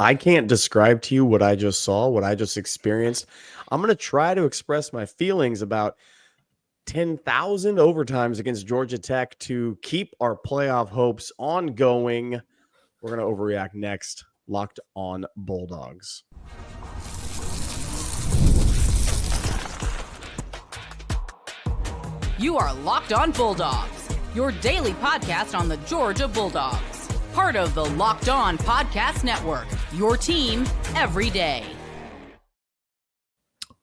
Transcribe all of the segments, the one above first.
I can't describe to you what I just saw, what I just experienced. I'm going to try to express my feelings about 10,000 overtimes against Georgia Tech to keep our playoff hopes ongoing. We're going to overreact next. Locked on Bulldogs. You are Locked on Bulldogs, your daily podcast on the Georgia Bulldogs. Part of the Locked On Podcast Network, your team every day.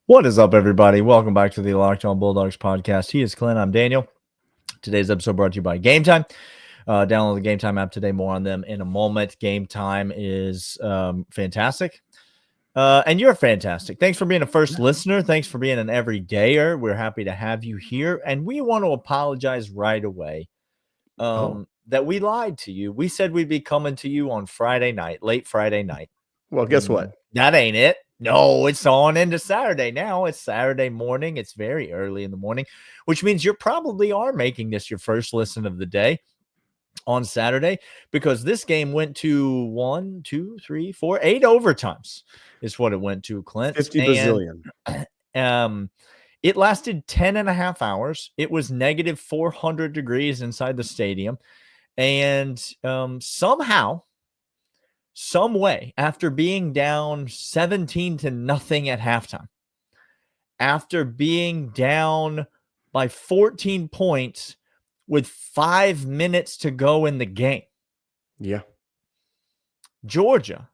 What is up, everybody? Welcome back to the Locked On Bulldogs podcast. He is Clint. I'm Daniel. Today's episode brought to you by Game Time. Download the Game Time app today. More on them in a moment. Game Time is fantastic. And you're fantastic. Thanks for being a first listener. Thanks for being an everydayer. We're happy to have you here. And we want to apologize right away that we lied to you. We said we'd be coming to you on Friday night, late Friday night. Well, guess what? That ain't it. No, it's on into Saturday now. It's Saturday morning. It's very early in the morning, which means you probably are making this your first listen of the day on Saturday, because this game went to 1, 2, 3, 4, 8 overtimes is what it went to, Clint. 50 bazillion. It lasted 10 and a half hours. It was negative 400 degrees inside the stadium. And somehow, some way, after being down 17-0 at halftime, after being down by 14 points with 5 minutes to go in the game, Georgia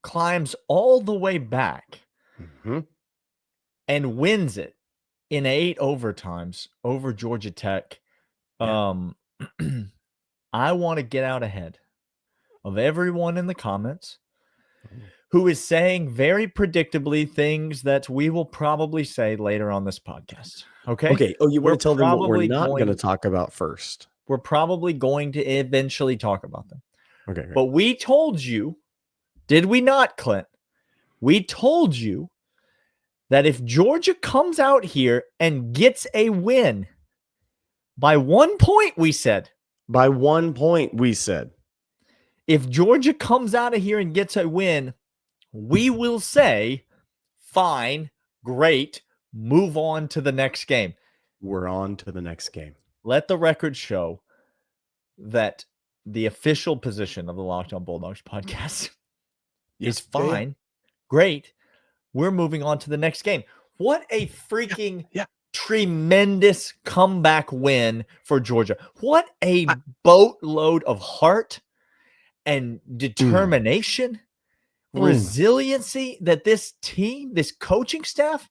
climbs all the way back and wins it in 8 overtimes over Georgia Tech. I want to get out ahead of everyone in the comments who is saying very predictably things that we will probably say later on this podcast. Okay. Oh, you want to tell them what we're not going to talk about first? We're probably going to eventually talk about them. Okay. Great. But we told you, did we not, Clint? We told you that if Georgia comes out here and gets a win by 1 point, we said. By 1 point, we said. If Georgia comes out of here and gets a win, we will say, fine, great, move on to the next game. We're on to the next game. Let the record show that the official position of the Locked On Bulldogs podcast is fine, great, we're moving on to the next game. What a freaking tremendous comeback win for Georgia. What a boatload of heart and determination, resiliency that this team, this coaching staff,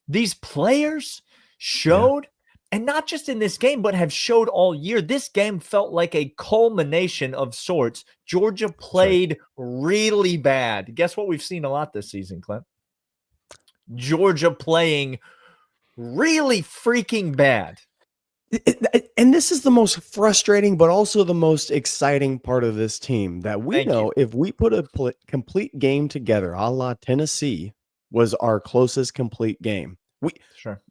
these players showed, and not just in this game, but have showed all year. This game felt like a culmination of sorts. Georgia played really bad. Guess what we've seen a lot this season, Clint? Georgia playing really freaking bad. And this is the most frustrating, but also the most exciting part of this team, that we know if we put a complete game together, a la Tennessee was our closest complete game.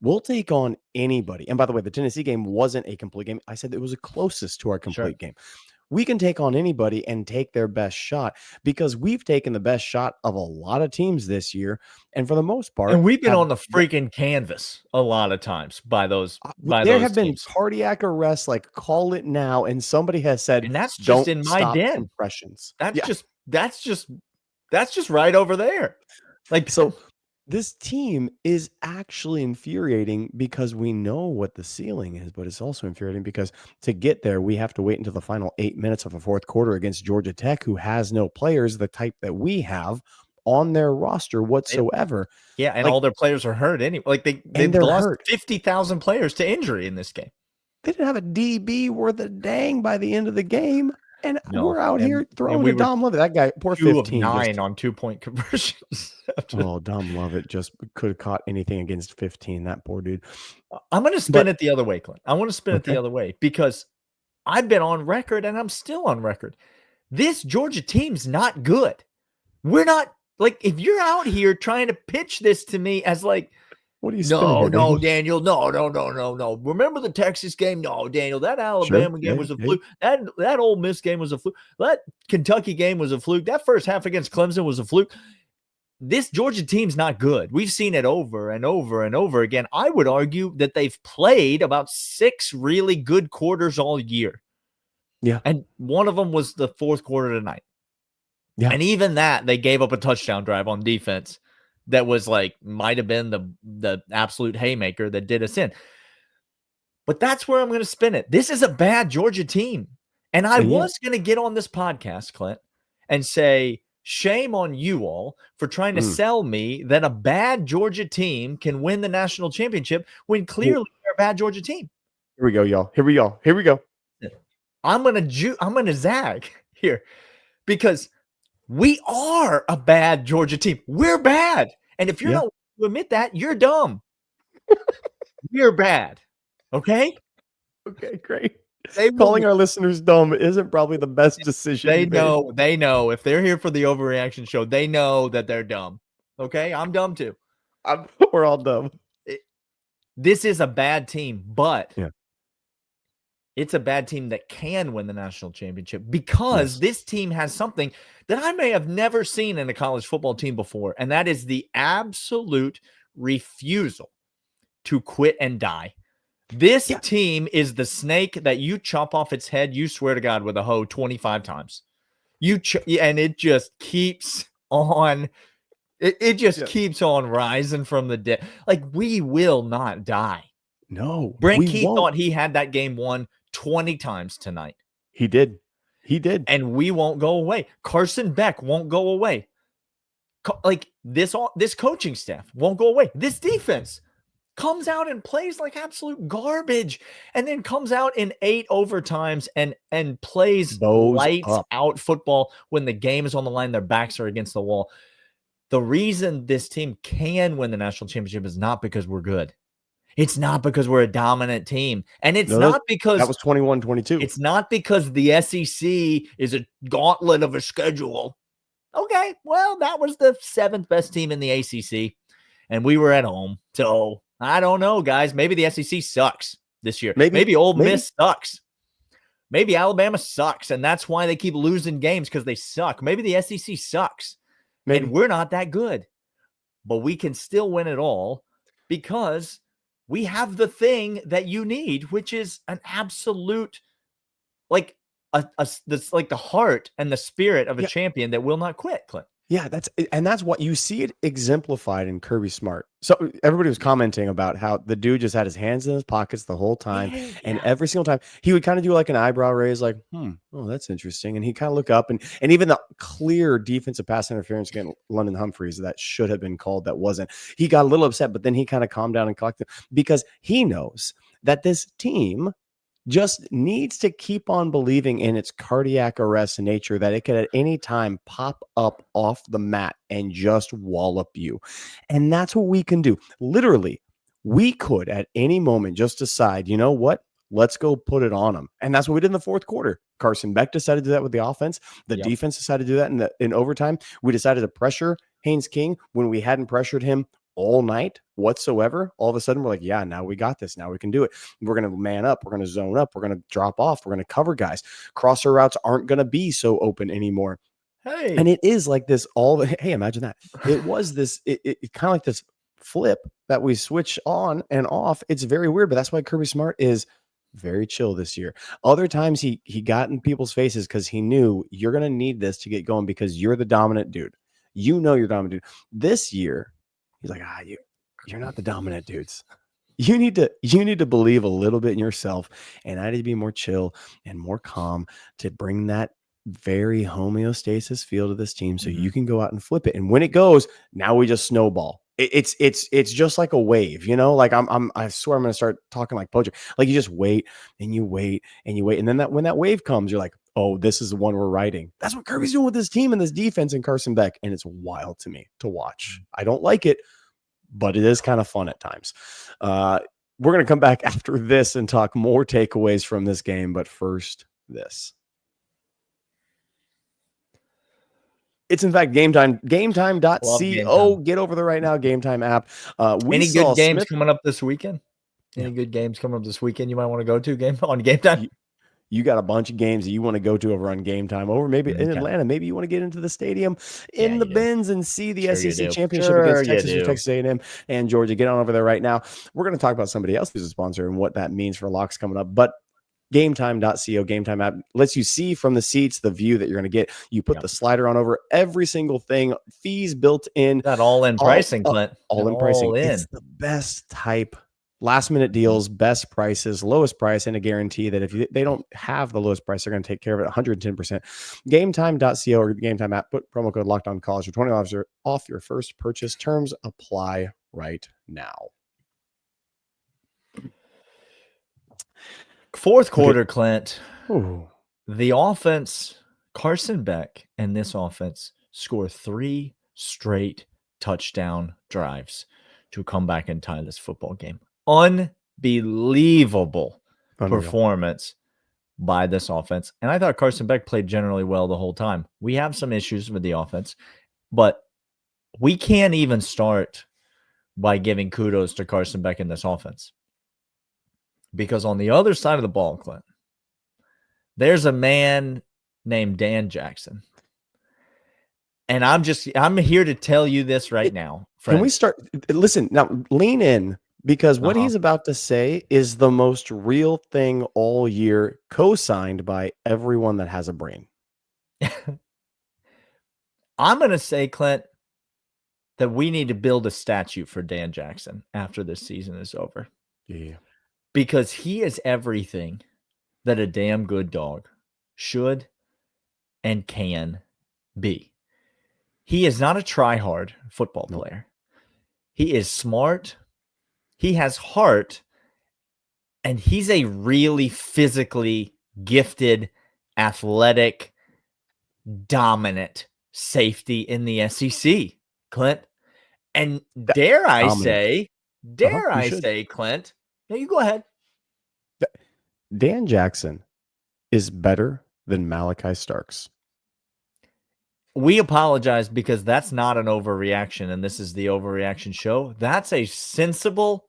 We'll take on anybody. And by the way, the Tennessee game wasn't a complete game. I said it was the closest to our complete game. We can take on anybody and take their best shot, because we've taken the best shot of a lot of teams this year. And for the most part, and we've been on the freaking canvas a lot of times by those. There have been cardiac arrests, like call it now. And somebody has said, and that's just in my den. Impressions. That's just right over there. Like, so this team is actually infuriating, because we know what the ceiling is, but it's also infuriating because to get there, we have to wait until the final 8 minutes of the fourth quarter against Georgia Tech, who has no players the type that we have on their roster whatsoever. And all their players are hurt anyway. Like they lost 50,000 players to injury in this game. They didn't have a DB worth a dang by the end of the game. And we're out here throwing to Dom Lovett. That guy, poor 2 15. of 9 on 2-point conversions. Dom Lovett just could have caught anything against 15. That poor dude. I'm going to spin it the other way, Clint. I want to spin it the other way, because I've been on record, and I'm still on record. This Georgia team's not good. We're not, like, if you're out here trying to pitch this to me as like, What are you spinning here, No, Daniel. No. Remember the Texas game? No, Daniel. That Alabama game was a fluke. That Ole Miss game was a fluke. That Kentucky game was a fluke. That first half against Clemson was a fluke. This Georgia team's not good. We've seen it over and over and over again. I would argue that they've played about 6 really good quarters all year. Yeah. And one of them was the fourth quarter tonight. Yeah. And even that, they gave up a touchdown drive on defense that was might have been the absolute haymaker that did us in. But that's where I'm going to spin it. This is a bad Georgia team. And I was going to get on this podcast, Clint, and say, shame on you all for trying to sell me that a bad Georgia team can win the national championship when clearly they're a bad Georgia team. Here we go, y'all. Here we go. I'm going to zag here because we are a bad Georgia team. We're bad. And if you're not willing to admit that, you're dumb. We're bad. Okay? Okay, great. Calling our listeners dumb isn't probably the best decision. They know. If they're here for the overreaction show, they know that they're dumb. Okay? I'm dumb too. We're all dumb. This is a bad team, but it's a bad team that can win the national championship because this team has something that I may have never seen in a college football team before, and that is the absolute refusal to quit and die. This team is the snake that you chop off its head, you swear to God, with a hoe 25 times. And it just keeps on. It just keeps on rising from the dead. We will not die. No. Brent Key thought he had that game won 20 times tonight. He did. And we won't go away. Carson Beck won't go away. This coaching staff won't go away. This defense comes out and plays like absolute garbage and then comes out in 8 overtimes and plays lights out football when the game is on the line. Their backs are against the wall. The reason this team can win the national championship is not because we're good. It's not because we're a dominant team. And it's not because that was 21-22. It's not because the SEC is a gauntlet of a schedule. Okay, well, that was the 7th best team in the ACC, and we were at home. So I don't know, guys. Maybe the SEC sucks this year. Maybe Ole Miss sucks. Maybe Alabama sucks, and that's why they keep losing games because they suck. Maybe the SEC sucks, and we're not that good. But we can still win it all because we have the thing that you need, which is an absolute, that's like the heart and the spirit of a champion that will not quit, Clint. Yeah, that's what you see it exemplified in Kirby Smart. So everybody was commenting about how the dude just had his hands in his pockets the whole time. And every single time he would kind of do an eyebrow raise, oh, that's interesting. And he kind of look up and even the clear defensive pass interference against London Humphreys that should have been called, that wasn't. He got a little upset, but then he kind of calmed down and collected because he knows that this team just needs to keep on believing in its cardiac arrest nature, that it could at any time pop up off the mat and just wallop you. And that's what we can do. Literally, we could at any moment just decide, you know what? Let's go put it on them. And that's what we did in the fourth quarter. Carson Beck decided to do that with the offense. The defense decided to do that in overtime. We decided to pressure Haynes King when we hadn't pressured him all night whatsoever. All of a sudden we're like, yeah, now we got this. Now we can do it. We're going to man up. We're going to zone up. We're going to drop off. We're going to cover guys. Crosser routes aren't going to be so open anymore. Hey, and it is like this hey, imagine that. It was this, it kind of like this flip that we switch on and off. It's very weird, but that's why Kirby Smart is very chill this year. Other times he got in people's faces because he knew you're going to need this to get going because you're the dominant dude. You're the dominant dude. This year, he's like, you're not the dominant dudes. You need to believe a little bit in yourself, and I need to be more chill and more calm to bring that very homeostasis feel to this team so you can go out and flip it. And when it goes, now we just snowball. It's just like a wave, I swear I'm going to start talking like poetry. Like you just wait and you wait and you wait. And then when that wave comes, you're like, oh, this is the one we're riding. That's what Kirby's doing with this team and this defense and Carson Beck. And it's wild to me to watch. I don't like it, but it is kind of fun at times. We're going to come back after this and talk more takeaways from this game. But first, this. It's in fact Game Time. Love Game GameTime.co. Time. Get over there right now. Game Time app. Any good games coming up this weekend? Any good games coming up this weekend you might want to go to on Game Time? You got a bunch of games that you want to go to over on Game Time. Over maybe in Atlanta, maybe you want to get into the stadium in the Benz and see the SEC championship against Texas or Texas A&M and Georgia. Get on over there right now. We're going to talk about somebody else who's a sponsor and what that means for locks coming up. But GameTime.co, Game Time app lets you see from the seats the view that you're going to get. You put the slider on over every single thing. Fees built in. That all-in pricing, Clint. All-in pricing. It's the best type. Last minute deals, best prices, lowest price, and a guarantee that if they don't have the lowest price, they're going to take care of it 110%. GameTime.co or the Game Time app, put promo code Locked On College for $20 off your first purchase. Terms apply right now. Fourth quarter, Clint. Ooh. The offense, Carson Beck and this offense score 3 straight touchdown drives to come back and tie this football game. Unbelievable performance by this offense. And I thought Carson Beck played generally well the whole time. We have some issues with the offense, but we can't even start by giving kudos to Carson Beck in this offense. Because on the other side of the ball, Clint, there's a man named Dan Jackson. And I'm here to tell you this right now. Friends. Can we start? Listen, now lean in. Because what he's about to say is the most real thing all year, co-signed by everyone that has a brain. I'm going to say, Clint, that we need to build a statue for Dan Jackson after this season is over. Yeah. Because he is everything that a damn good dog should and can be. He is not a try-hard football player. He is smart. He has heart, and he's a really physically gifted, athletic, dominant safety in the SEC, Clint. And dare I say, Clint, no, you go ahead. Dan Jackson is better than Malachi Starks. We apologize because that's not an overreaction, and this is the overreaction show. That's a sensible,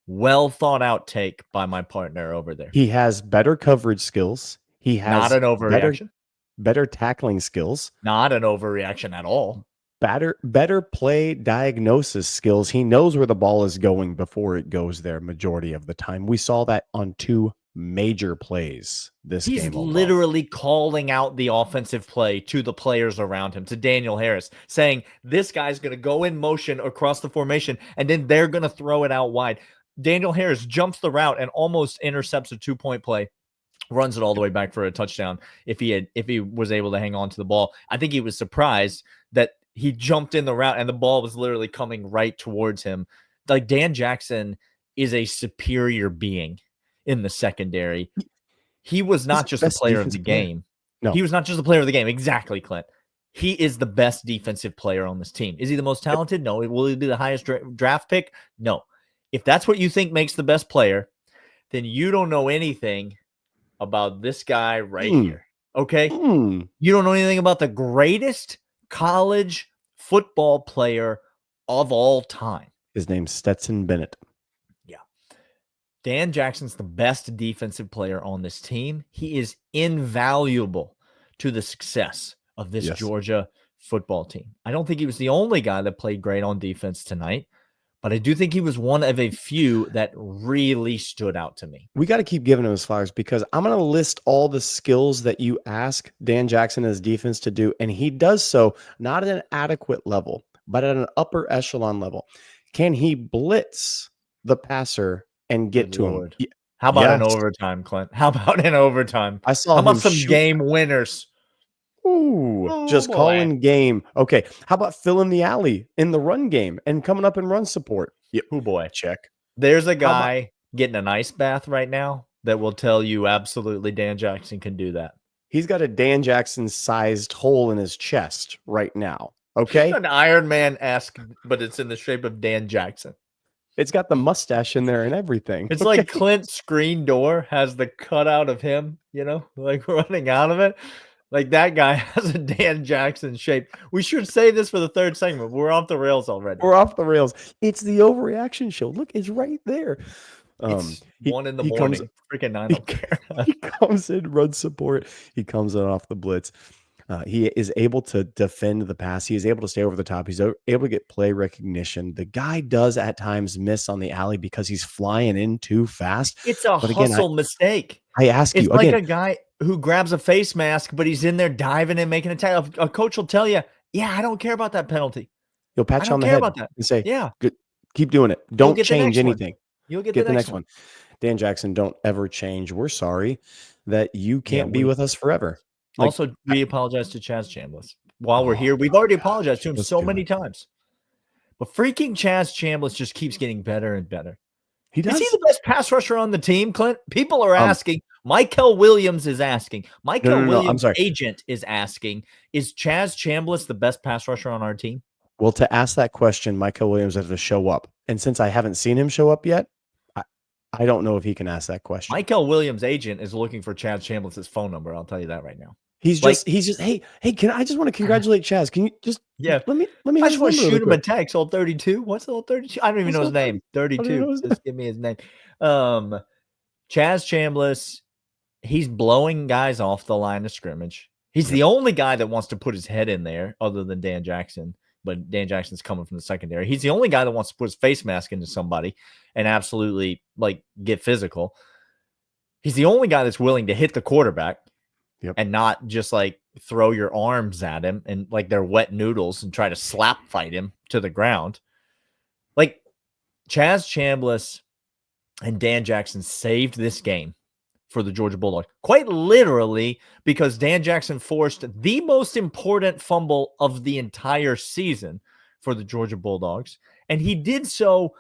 well thought out take by my partner over there. He has better coverage skills. He has not an overreaction. Better tackling skills. Not an overreaction at all. Better play diagnosis skills. He knows where the ball is going before it goes there majority of the time. We saw that on 2 major plays this game. He's literally calling out the offensive play to the players around him, to Daniel Harris, saying this guy's going to go in motion across the formation, and then they're going to throw it out wide. Daniel Harris jumps the route and almost intercepts a 2-point play, runs it all the way back for a touchdown if he was able to hang on to the ball. I think he was surprised that he jumped in the route and the ball was literally coming right towards him. Like, Dan Jackson is a superior being in the secondary. He was not just a player of the game. No, he was not just a player of the game. Exactly, Clint. He is the best defensive player on this team. Is he the most talented? No. Will he be the highest draft pick? No. If that's what you think makes the best player, then you don't know anything about this guy right here. Okay? You don't know anything about the greatest college football player of all time. His name's Stetson Bennett. Yeah. Dan Jackson's the best defensive player on this team. He is invaluable to the success of this Georgia football team. I don't think he was the only guy that played great on defense tonight, but I do think he was one of a few that really stood out to me. We got to keep giving him his flowers because I'm going to list all the skills that you ask Dan Jackson as defense to do, and he does so not at an adequate level, but at an upper echelon level. Can he blitz the passer and get to him? How about an overtime, Clint? How about an overtime? I saw. How about some game winners? Ooh, just calling game. Okay. How about filling the alley in the run game and coming up and run support? Yep. Oh boy. Check. There's a guy getting an ice bath right now that will tell you absolutely Dan Jackson can do that. He's got a Dan Jackson sized hole in his chest right now. Okay. An Iron Man-esque, but it's in the shape of Dan Jackson. It's got the mustache in there and everything. It's like Clint's screen door has the cutout of him, like running out of it. Like that guy has a Dan Jackson shape. We should say this for the third segment. We're off the rails already. We're off the rails. It's the overreaction show. Look, it's right there. It's 1 a.m. Freaking 9. I don't care. He comes in, runs support. He comes in off the blitz. He is able to defend the pass. He is able to stay over the top. He's able to get play recognition. The guy does at times miss on the alley because he's flying in too fast. It's a hustle mistake. I ask you, it's like a guy who grabs a face mask, but he's in there diving and making a tackle. A coach will tell you, "Yeah, I don't care about that penalty." He'll pat you on the head and say, "Yeah, good, keep doing it. Don't change anything. You'll get the next one." Dan Jackson, don't ever change. We're sorry that you can't be with us forever. Also, we apologize to Chaz Chambliss. While we're here, we've already apologized to him so many times. But freaking Chaz Chambliss just keeps getting better and better. He does. Is he the best pass rusher on the team, Clint? People are asking. Michael Williams is asking. Michael Williams' agent is asking, is Chaz Chambliss the best pass rusher on our team? Well, to ask that question, Michael Williams has to show up. And since I haven't seen him show up yet, I don't know if he can ask that question. Michael Williams' agent is looking for Chaz Chambliss' phone number. I'll tell you that right now. He's just, hey, I just want to congratulate Chaz. Can you just, let me, I just want to shoot him a text. Old 32. What's old 32? I don't even know his name. 32. Just give me his name. Chaz Chambliss, he's blowing guys off the line of scrimmage. He's the only guy that wants to put his head in there other than Dan Jackson. But Dan Jackson's coming from the secondary. He's the only guy that wants to put his face mask into somebody and absolutely get physical. He's the only guy that's willing to hit the quarterback and not just throw your arms at him and they're wet noodles and try to slap fight him to the ground. Chaz Chambliss and Dan Jackson saved this game for the Georgia Bulldogs, quite literally, because Dan Jackson forced the most important fumble of the entire season for the Georgia Bulldogs. And he did so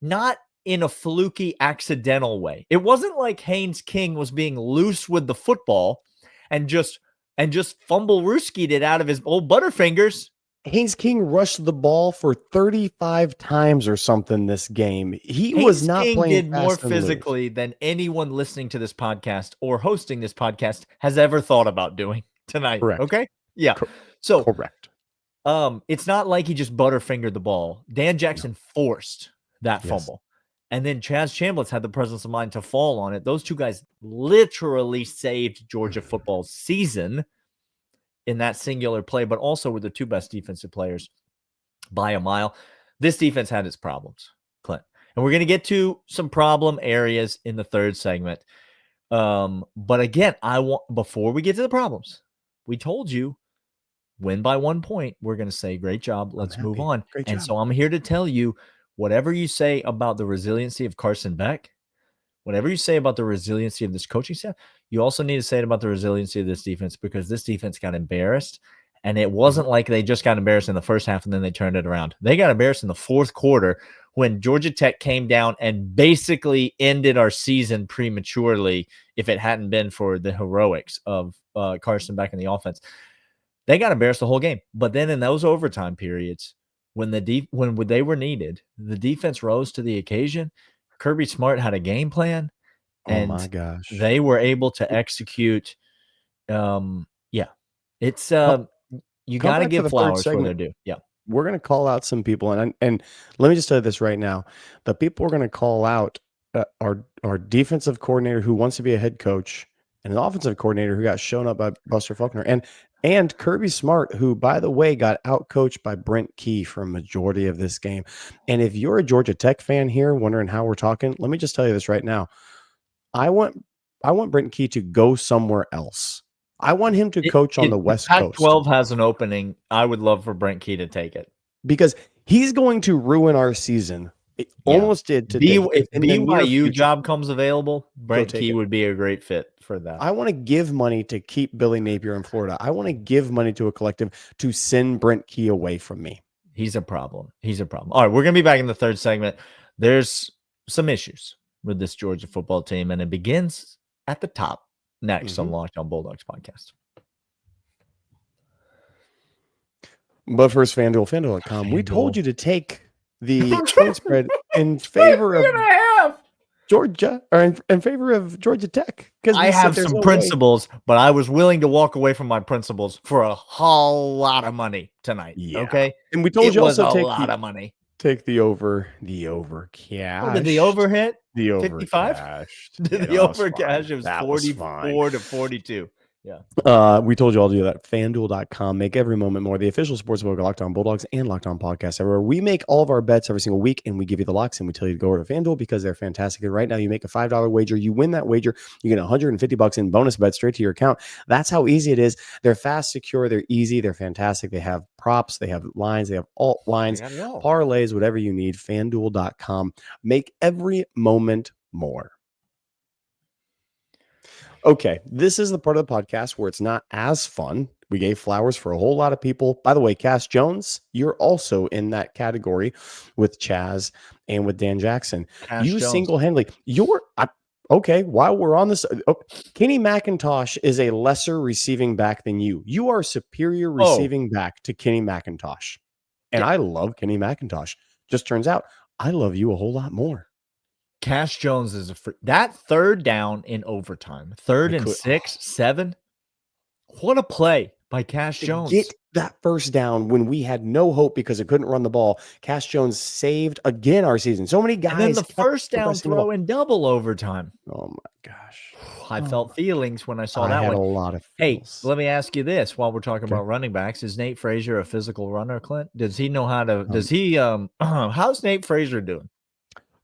not in a fluky, accidental way. It wasn't like Haynes King was being loose with the football and just fumble-rooskied it out of his old Butterfingers. Haynes King rushed the ball for 35 times or something this game. Haynes was not King playing did more physically than anyone listening to this podcast or hosting this podcast has ever thought about doing tonight. Correct. Okay? Yeah. So correct. It's not like he just butterfingered the ball. Dan Jackson forced that fumble. And then Chaz Chambliss had the presence of mind to fall on it. Those two guys literally saved Georgia football's season in that singular play, but also were the two best defensive players by a mile. This defense had its problems, Clint. And we're going to get to some problem areas in the third segment. But again, before we get to the problems, we told you win by 1 point. We're going to say, great job. Let's move on. And so I'm here to tell you, whatever you say about the resiliency of Carson Beck, whatever you say about the resiliency of this coaching staff, you also need to say it about the resiliency of this defense, because this defense got embarrassed. And it wasn't like they just got embarrassed in the first half and then they turned it around. They got embarrassed in the fourth quarter when Georgia Tech came down and basically ended our season prematurely if it hadn't been for the heroics of Carson Beck in the offense. They got embarrassed the whole game. But then in those overtime periods, when they were needed, the defense rose to the occasion. Kirby Smart had a game plan. And my gosh, they were able to execute. It's you got to give flowers where they're due. Yeah, we're going to call out some people, and let me just tell you this right now: the people we're going to call out are our defensive coordinator who wants to be a head coach, and an offensive coordinator who got shown up by Buster Faulkner, and Kirby Smart, who, by the way, got outcoached by Brent Key for a majority of this game. And if you're a Georgia Tech fan here, wondering how we're talking, let me just tell you this right now. I want Brent Key to go somewhere else. I want him to coach on the West Coast. Pac-12 has an opening. I would love for Brent Key to take it, because he's going to ruin our season. It almost did today. If BYU job comes available, Brent Key would be a great fit for that. I want to give money to keep Billy Napier in Florida. I want to give money to a collective to send Brent Key away from me. He's a problem. All right, we're going to be back in the third segment. There's some issues with this Georgia football team, and it begins at the top next on Locked On Bulldogs podcast. But first, FanDuel.com. We told you to take the point spread in favor of Georgia or in favor of Georgia Tech because I have some principles, but I was willing to walk away from my principles for a whole lot of money tonight. Yeah. Okay, and we told you was also a lot of money. Take the over cash. Oh, did the over hit? The over 55? cash. The over cash, it was 44 to 42. Yeah. We told you all to do that. FanDuel.com. Make every moment more. The official sportsbook of Locked On Bulldogs and Locked On Podcast everywhere. We make all of our bets every single week, and we give you the locks, and we tell you to go over to FanDuel because they're fantastic. And right now, you make a $5 wager. You win that wager. You get $150 in bonus bets straight to your account. That's how easy it is. They're fast, secure. They're easy. They're fantastic. They have props. They have lines. They have alt lines, parlays, whatever you need. FanDuel.com. Make every moment more. Okay, this is the part of the podcast where it's not as fun. We gave flowers for a whole lot of people. By the way, Cass Jones, you're also in that category with Chaz and with Dan Jackson. You single-handedly, okay, while we're on this, Kenny McIntosh is a lesser receiving back than you. You are superior receiving back to Kenny McIntosh. And I love Kenny McIntosh. Just turns out I love you a whole lot more. Cash Jones is that third down in overtime, 3rd and 6, 7. What a play by Cash Jones. Get that first down when we had no hope because it couldn't run the ball. Cash Jones saved again our season. So many guys. And then the first down throw in double overtime. Oh my gosh. I felt feelings when I saw that one. I had a lot of feels. Hey, let me ask you this while we're talking about running backs. Is Nate Frazier a physical runner, Clint? Does he know how to how's Nate Frazier doing?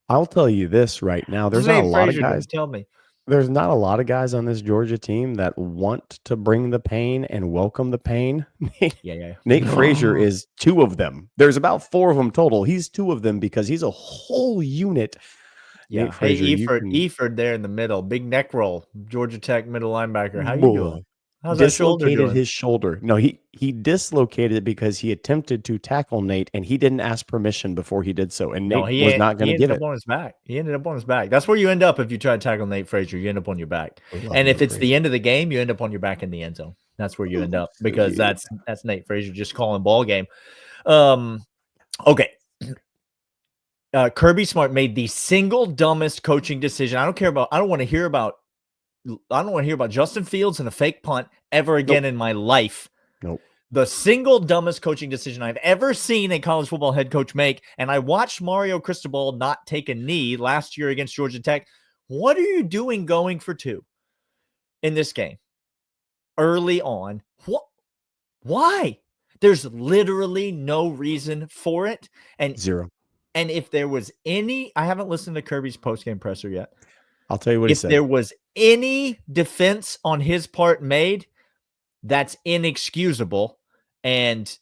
I'll tell you this right now. There's not a lot of guys. Tell me. There's not a lot of guys on this Georgia team that want to bring the pain and welcome the pain. Nate Frazier is 2 of them. There's about 4 of them total. He's 2 of them because he's a whole unit. Yeah. Nate Frazier, Eford there in the middle. Big neck roll. Georgia Tech middle linebacker. How you doing? How's that shoulder doing? His shoulder. No, he dislocated it because he attempted to tackle Nate and he didn't ask permission before he did so. And Nate was not going to give it. On his back. He ended up on his back. That's where you end up if you try to tackle Nate Frazier. You end up on your back. And if it's the end of the game, you end up on your back in the end zone. That's where you end up because that's Nate Frazier just calling ball game. Okay. Kirby Smart made the single dumbest coaching decision. I don't want to hear about Justin Fields and a fake punt ever again in my life. Nope. The single dumbest coaching decision I've ever seen a college football head coach make. And I watched Mario Cristobal not take a knee last year against Georgia Tech. What are you doing going for 2 in this game early on? What? Why? There's literally no reason for it. And 0. And if there was I haven't listened to Kirby's postgame presser yet. I'll tell you what he said. If there was any defense on his part made, that's inexcusable. And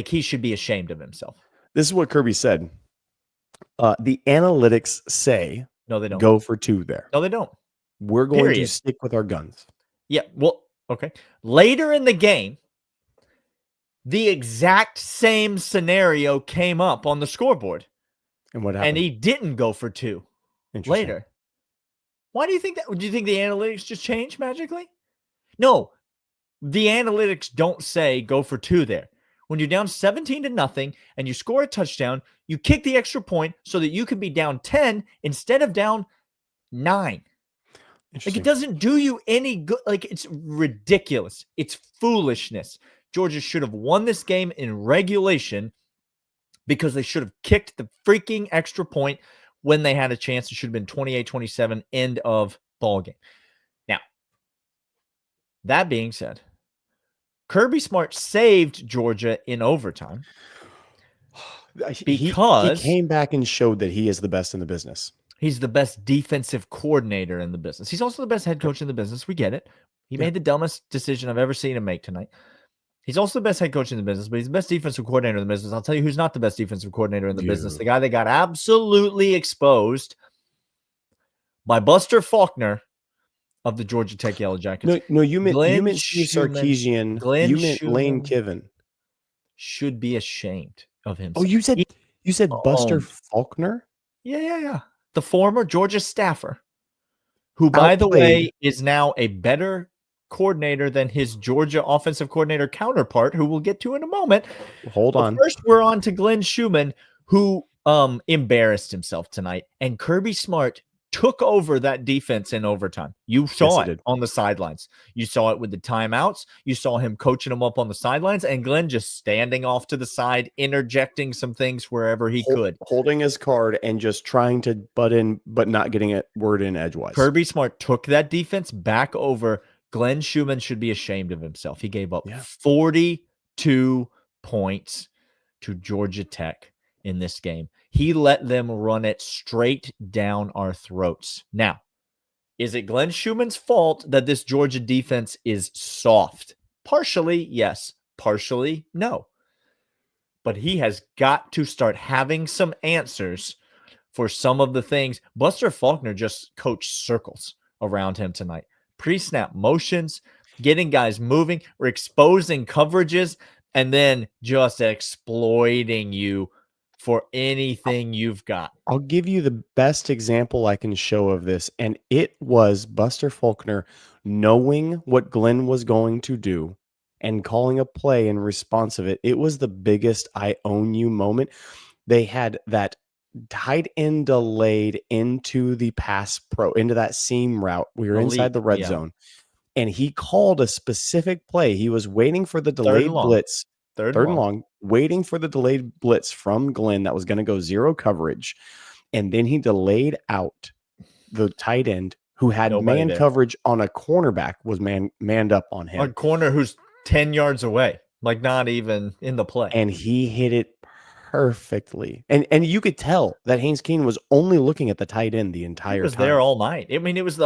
he should be ashamed of himself. This is what Kirby said. The analytics say no, they don't go for 2 there. No, they don't. We're going to stick with our guns. Yeah. Well, okay. Later in the game, the exact same scenario came up on the scoreboard. And what happened? And he didn't go for 2 later. Why do you think that? Do you think the analytics just changed magically? No, the analytics don't say go for 2 there. When you're down 17-0 and you score a touchdown, you kick the extra point so that you can be down 10 instead of down 9. It doesn't do you any good. It's ridiculous. It's foolishness. Georgia should have won this game in regulation because they should have kicked the freaking extra point when they had a chance. It should have been 28-27, end of ball game. Now, that being said, Kirby Smart saved Georgia in overtime because he came back and showed that he is the best in the business. He's the best defensive coordinator in the business. He's also the best head coach in the business. We get it. He made the dumbest decision I've ever seen him make tonight. He's also the best head coach in the business, but he's the best defensive coordinator in the business. I'll tell you who's not the best defensive coordinator in the business. The guy that got absolutely exposed by Buster Faulkner of the Georgia Tech Yellow Jackets. No, you meant Steve Sarkisian. You meant Lane Kiffin. Should be ashamed of himself. Oh, you said Buster Faulkner? Yeah. The former Georgia staffer, who, by the way, is now a better coordinator than his Georgia offensive coordinator counterpart, who we'll get to in a moment. Hold on. First, we're on to Glenn Schumann, who embarrassed himself tonight. And Kirby Smart took over that defense in overtime. You saw it on the sidelines. You saw it with the timeouts. You saw him coaching them up on the sidelines, and Glenn just standing off to the side, interjecting some things wherever he could. Holding his card and just trying to butt in, but not getting a word in edgewise. Kirby Smart took that defense back over. Glenn Schumann should be ashamed of himself. He gave up 42 points to Georgia Tech in this game. He let them run it straight down our throats. Now, is it Glenn Schumann's fault that this Georgia defense is soft? Partially, yes. Partially, no. But he has got to start having some answers for some of the things. Buster Faulkner just coached circles around him tonight. Pre-snap motions, getting guys moving, or exposing coverages, and then just exploiting you for anything you've got. I'll give you the best example I can show of this, and it was Buster Faulkner knowing what Glenn was going to do and calling a play in response of it. It was the biggest I own you moment. They had that tight end delayed into the pass pro, into that seam route. We were inside the red zone, and he called a specific play. He was waiting for the delayed blitz. Third and long, waiting for the delayed blitz from Glenn that was going to go zero coverage. And then he delayed out the tight end who had man coverage on a cornerback, was manned up on him. A corner who's 10 yards away, like not even in the play. And he hit it perfectly. And you could tell that Haynes King was only looking at the tight end the entire time. He was there all night. I mean, it was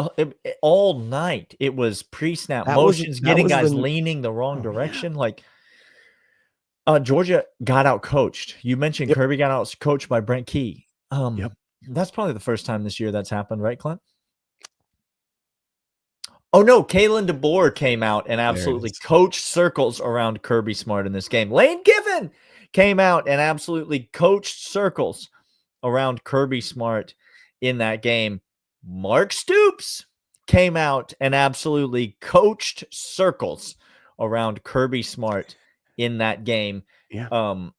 all night. It was pre-snap motions, getting guys leaning the wrong direction. Yeah. Like, Georgia got out coached. You mentioned Kirby got out coached by Brent Key. That's probably the first time this year that's happened, right, Clint? Oh no, Kalen DeBoer came out and absolutely coached circles around Kirby Smart in this game. Lane Giffen came out and absolutely coached circles around Kirby Smart in that game. Mark Stoops came out and absolutely coached circles around Kirby Smart in that game. Now,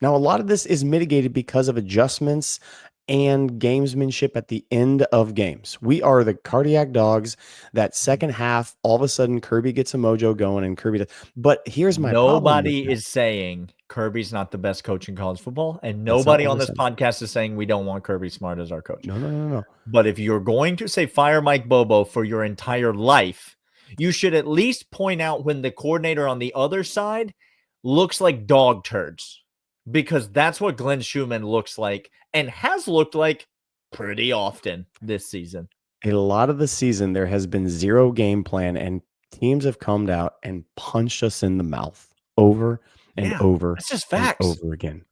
a lot of this is mitigated because of adjustments and gamesmanship at the end of games. We are the cardiac dogs. That second half, all of a sudden, Kirby gets a mojo going, and Kirby does. But here's my problem. Nobody is saying Kirby's not the best coach in college football, and nobody on this podcast is saying we don't want Kirby Smart as our coach. No. But if you're going to say fire Mike Bobo for your entire life, you should at least point out when the coordinator on the other side looks like dog turds, because that's what Glenn Schumann looks like and has looked like pretty often this season. A lot of the season, there has been zero game plan, and teams have come out and punched us in the mouth over and over. It's just facts. Over again.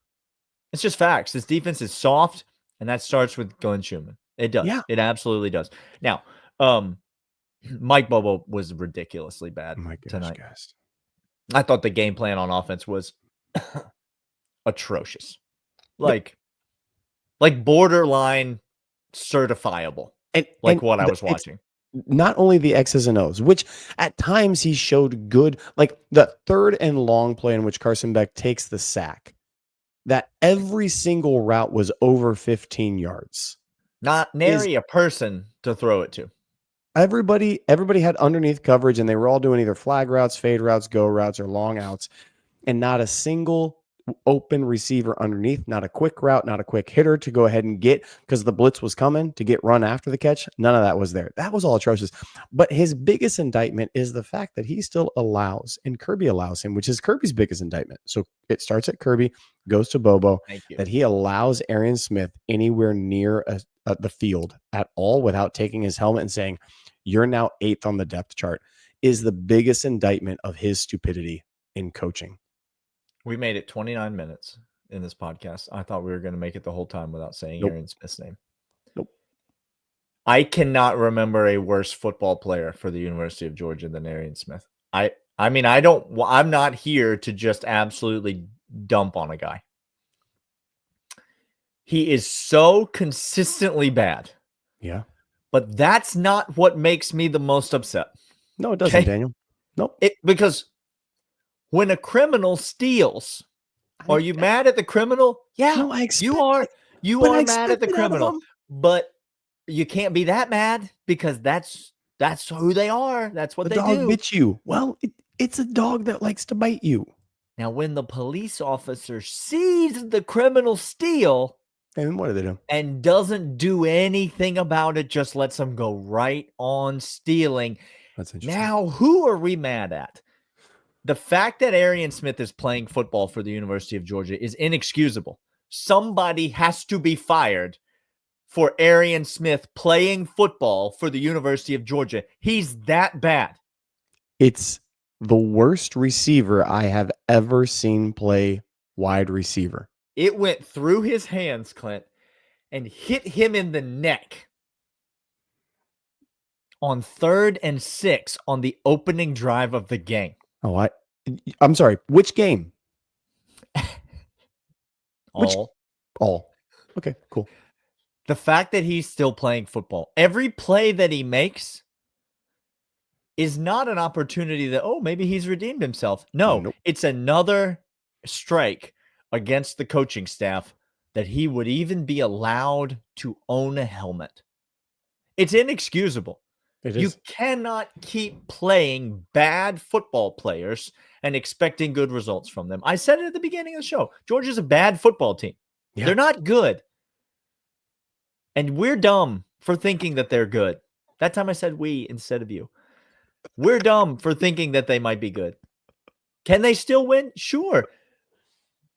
It's just facts. This defense is soft, and that starts with Glenn Schumann. It does. Yeah. It absolutely does. Now, Mike Bobo was ridiculously bad tonight. Guys. I thought the game plan on offense was atrocious. Like borderline certifiable. And what I was watching. Not only the X's and O's, which at times he showed good, like the third and long play in which Carson Beck takes the sack, that every single route was over 15 yards. Not nary a person to throw it to. Everybody had underneath coverage, and they were all doing either flag routes, fade routes, go routes, or long outs, and not a single open receiver underneath, not a quick route, not a quick hitter to go ahead and get, because the blitz was coming to get run after the catch. None of that was there. That was all atrocious. But his biggest indictment is the fact that he still allows, and Kirby allows him, which is Kirby's biggest indictment. So it starts at Kirby, goes to Bobo, that he allows Arian Smith anywhere near the field at all without taking his helmet and saying, "You're now 8th on the depth chart," is the biggest indictment of his stupidity in coaching. We made it 29 minutes in this podcast. I thought we were going to make it the whole time without saying Arian Smith's name. Nope. I cannot remember a worse football player for the University of Georgia than Arian Smith. I'm not here to just absolutely dump on a guy. He is so consistently bad. Yeah. But that's not what makes me the most upset. No, it doesn't, Daniel. Nope. Because when a criminal steals, are you mad at the criminal? Yeah, no, you are. You are mad at the criminal. But you can't be that mad because that's who they are. That's what The they dog do. bit you. Well, it's a dog that likes to bite you. Now, when the police officer sees the criminal steal, and what do they do? And doesn't do anything about it, just lets them go right on stealing. That's interesting. Now, who are we mad at? The fact that Arian Smith is playing football for the University of Georgia is inexcusable. Somebody has to be fired for Arian Smith playing football for the University of Georgia. He's that bad. It's the worst receiver I have ever seen play wide receiver. It went through his hands, Clint, and hit him in the neck on 3rd and 6 on the opening drive of the game. Oh, I'm sorry. Which game? All. Okay, cool. The fact that he's still playing football, every play that he makes is not an opportunity that, maybe he's redeemed himself. No, Nope. It's another strike against the coaching staff that he would even be allowed to own a helmet. It's inexcusable. You cannot keep playing bad football players and expecting good results from them. I said it at the beginning of the show. Georgia's a bad football team. Yeah. They're not good. And we're dumb for thinking that they're good. That time I said we instead of you. We're dumb for thinking that they might be good. Can they still win? Sure.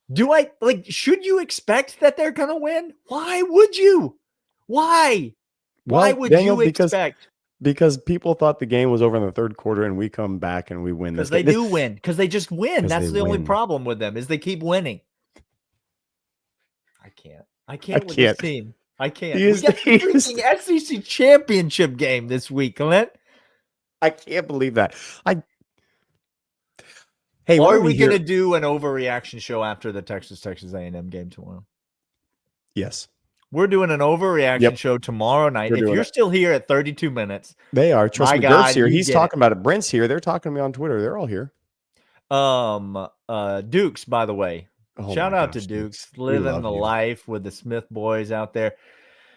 Should you expect that they're going to win? Why would you? Why? Why would you expect? Because people thought the game was over in the third quarter and we come back and we win this game. Because they do win. Because they just win. That's the only problem with them is they keep winning. I can't with this team. I can't. We got the freaking SEC championship game this week, Clint. I can't believe that. Hey, are we going to do an overreaction show after the Texas A&M game tomorrow? Yes. We're doing an overreaction show tomorrow night. If you're still here at 32 minutes. They are. Trust me, Gert's here. He's talking about it. Brent's here. They're talking to me on Twitter. They're all here. Dukes, by the way. Shout out to Dukes. Living the life with the Smith boys out there.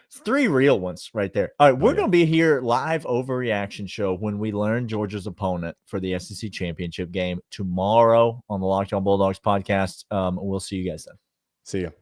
It's 3 real ones right there. All right, we're going to be here live overreaction show when we learn Georgia's opponent for the SEC championship game tomorrow on the Locked On Bulldogs podcast. We'll see you guys then. See you.